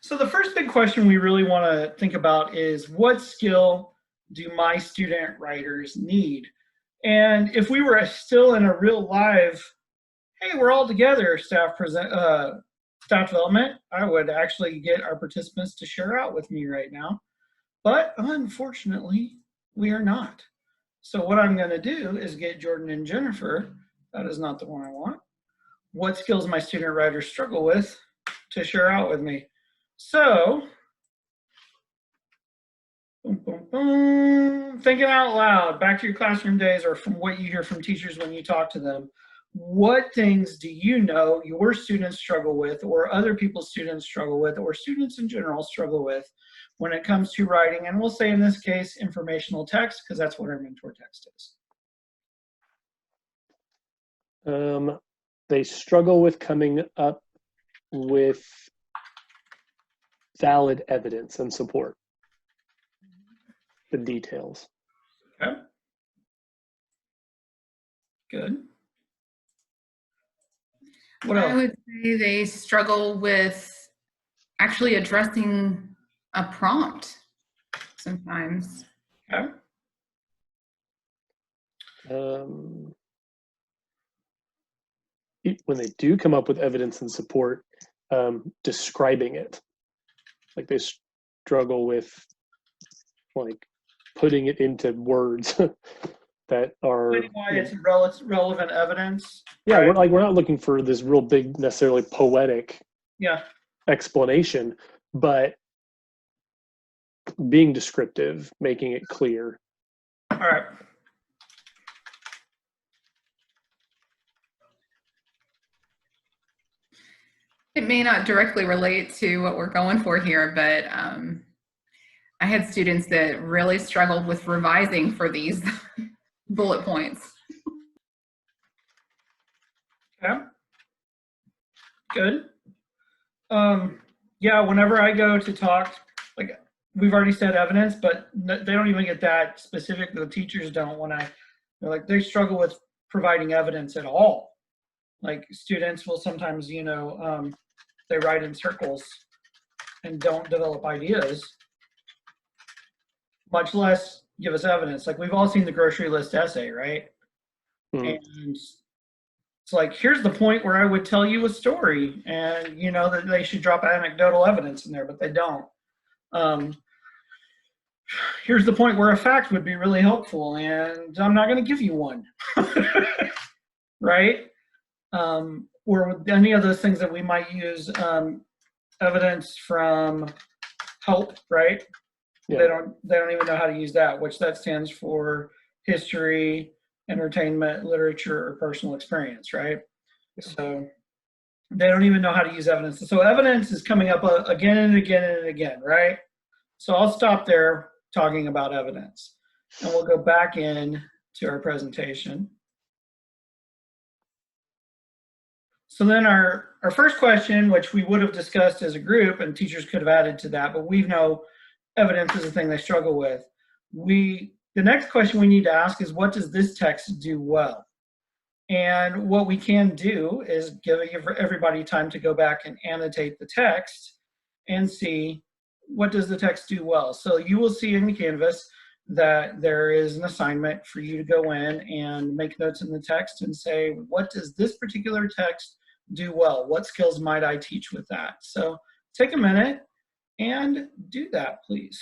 So the first big question we really want to think about is what skill do my student writers need? And if we were still in a real live, hey, we're all together, staff development, I would actually get our participants to share out with me right now. But unfortunately, we are not. So what I'm going to do is get Jordan and Jennifer. That is not the one I want. What skills my student writers struggle with to share out with me. So, boom, boom, boom. Thinking out loud, back to your classroom days or from what you hear from teachers when you talk to them. What things do you know your students struggle with, or other people's students struggle with, or students in general struggle with when it comes to writing? And we'll say in this case, informational text, because that's what our mentor text is. They struggle with coming up with valid evidence and support. The details. Okay. Good. What else? I would say they struggle with actually addressing a prompt sometimes. Okay. When they do come up with evidence and support, describing it. Like they struggle with like putting it into words that are Why it's relevant evidence. Yeah, right? we're not looking for this real big, necessarily poetic explanation, but being descriptive, making it clear. All right. It may not directly relate to what we're going for here, but I had students that really struggled with revising for these bullet points. Okay. Good. Yeah, whenever I go to talk, like we've already said evidence, but they don't even get that specific. The teachers don't want to, they struggle with providing evidence at all. Like students will sometimes, they write in circles and don't develop ideas, much less give us evidence. Like we've all seen the grocery list essay, right? And it's like, here's the point where I would tell you a story, and that they should drop anecdotal evidence in there, but they don't. Here's the point where a fact would be really helpful, and I'm not going to give you one. Right? Or any of those things that we might use evidence from help, right? Yeah. They don't even know how to use that, which that stands for history, entertainment, literature, or personal experience, right? So they don't even know how to use evidence. So evidence is coming up again and again and again, right? So I'll stop there talking about evidence, and we'll go back in to our presentation. So then our first question, which we would have discussed as a group, and teachers could have added to that, but we know evidence is a thing they struggle with. The next question we need to ask is, what does this text do well? And what we can do is give everybody time to go back and annotate the text and see, what does the text do well? So you will see in the Canvas that there is an assignment for you to go in and make notes in the text and say, what does this particular text do well? What skills might I teach with that? So take a minute and do that, please.